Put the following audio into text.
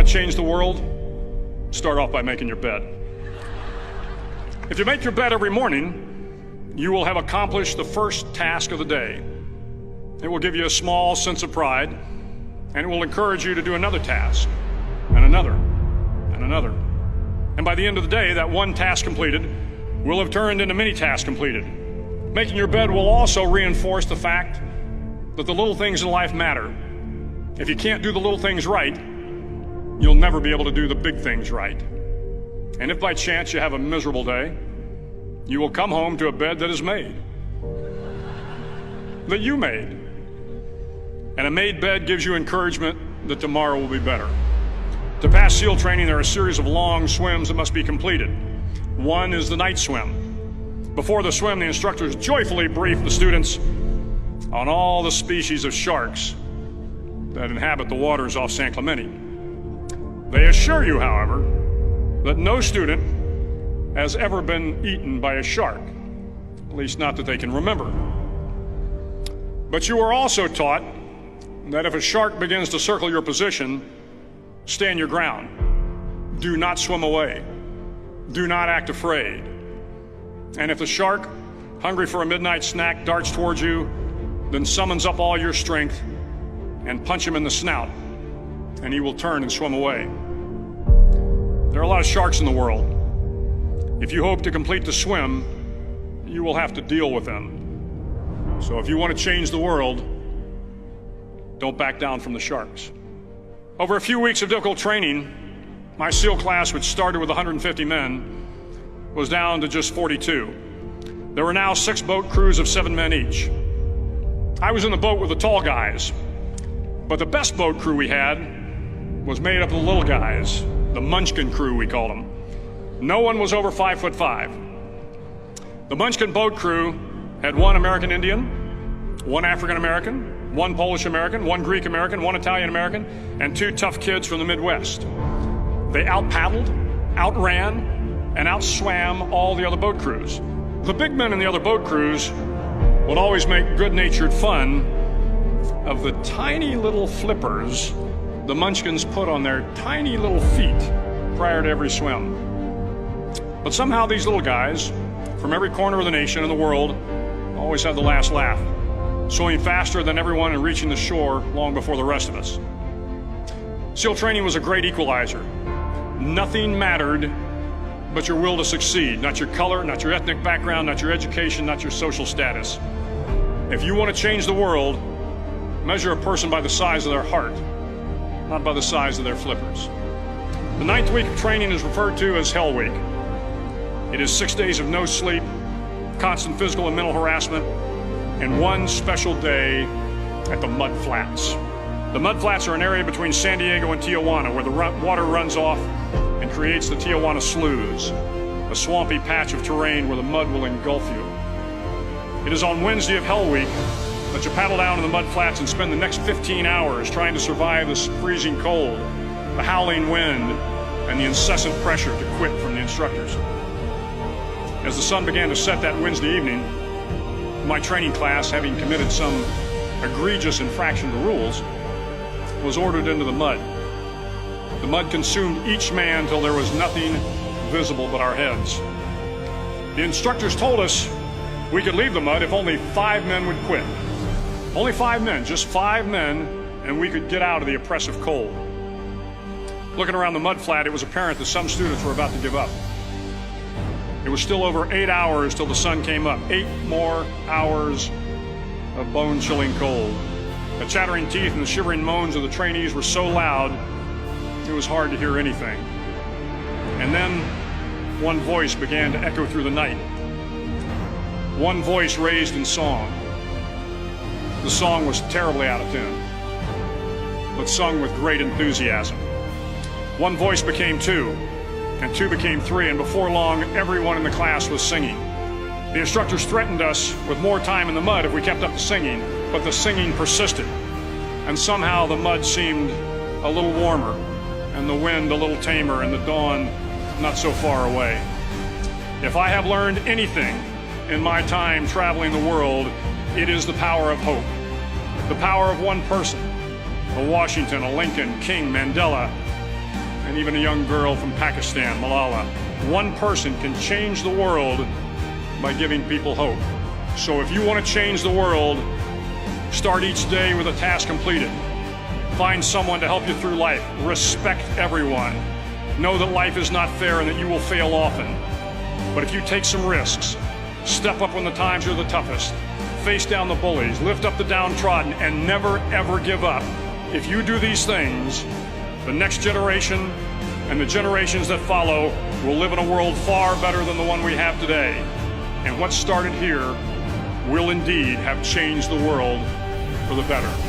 to change the world? Start off by making your bed. If you make your bed every morning, you will have accomplished the first task of the day. It will give you a small sense of pride, and it will encourage you to do another task, and another, and another. And by the end of the day, that one task completed will have turned into many tasks completed. Making your bed will also reinforce the fact that the little things in life matter. If you can't do the little things right, you'll never be able to do the big things right. And if by chance you have a miserable day, you will come home to a bed that is made, that you made. And a made bed gives you encouragement that tomorrow will be better. To pass SEAL training, there are a series of long swims that must be completed. One is the night swim. Before the swim, the instructors joyfully brief the students on all the species of sharks that inhabit the waters off San Clemente. They assure you, however, that no student has ever been eaten by a shark, at least not that they can remember. But you are also taught that if a shark begins to circle your position, stand your ground. Do not swim away. Do not act afraid. And if the shark, hungry for a midnight snack, darts towards you, then summons up all your strength and punch him in the snout, and he will turn and swim away. There are a lot of sharks in the world. If you hope to complete the swim, you will have to deal with them. So if you want to change the world, don't back down from the sharks. Over a few weeks of difficult training, my SEAL class, which started with 150 men, was down to just 42. There were now 6 boat crews of 7 men each. I was in the boat with the tall guys, but the best boat crew we had was made up of the little guys, the Munchkin crew, we called them. No one was over 5'5". The Munchkin boat crew had 1 American Indian, 1 African American, 1 Polish American, 1 Greek American, 1 Italian American, and 2 tough kids from the Midwest. They out-paddled, outran, and outswam all the other boat crews. The big men in the other boat crews would always make good-natured fun of the tiny little flippers the Munchkins put on their tiny little feet prior to every swim. But somehow these little guys from every corner of the nation and the world always had the last laugh, swimming faster than everyone and reaching the shore long before the rest of us. SEAL training was a great equalizer. Nothing mattered but your will to succeed, not your color, not your ethnic background, not your education, not your social status. If you want to change the world, measure a person by the size of their heart, not by the size of their flippers. The 9th week of training is referred to as Hell Week. It is 6 days of no sleep, constant physical and mental harassment, and 1 special day at the Mud Flats. The Mud Flats are an area between San Diego and Tijuana where the water runs off and creates the Tijuana Sloughs, a swampy patch of terrain where the mud will engulf you. It is on Wednesday of Hell Week that you paddle down to the Mud Flats and spend the next 15 hours trying to survive the freezing cold, the howling wind, and the incessant pressure to quit from the instructors. As the sun began to set that Wednesday evening, my training class, having committed some egregious infraction to rules, was ordered into the mud. The mud consumed each man till there was nothing visible but our heads. The instructors told us we could leave the mud if only 5 men would quit. Only 5 men, just 5 men, and we could get out of the oppressive cold. Looking around the mud flat, it was apparent that some students were about to give up. It was still over 8 hours till the sun came up. 8 more hours of bone-chilling cold. The chattering teeth and the shivering moans of the trainees were so loud, it was hard to hear anything. And then one voice began to echo through the night. One voice raised in song. The song was terribly out of tune, but sung with great enthusiasm. One voice became 2, and 2 became 3, and before long, everyone in the class was singing. The instructors threatened us with more time in the mud if we kept up the singing, but the singing persisted, and somehow the mud seemed a little warmer, and the wind a little tamer, and the dawn not so far away. If I have learned anything in my time traveling the world, it is the power of hope. The power of one person, a Washington, a Lincoln, King, Mandela, and even a young girl from Pakistan, Malala. One person can change the world by giving people hope. So if you want to change the world, start each day with a task completed. Find someone to help you through life. Respect everyone. Know that life is not fair and that you will fail often. But if you take some risks, step up when the times are the toughest, face down the bullies, lift up the downtrodden, and never ever give up. If you do these things, the next generation and the generations that follow will live in a world far better than the one we have today. And what started here will indeed have changed the world for the better.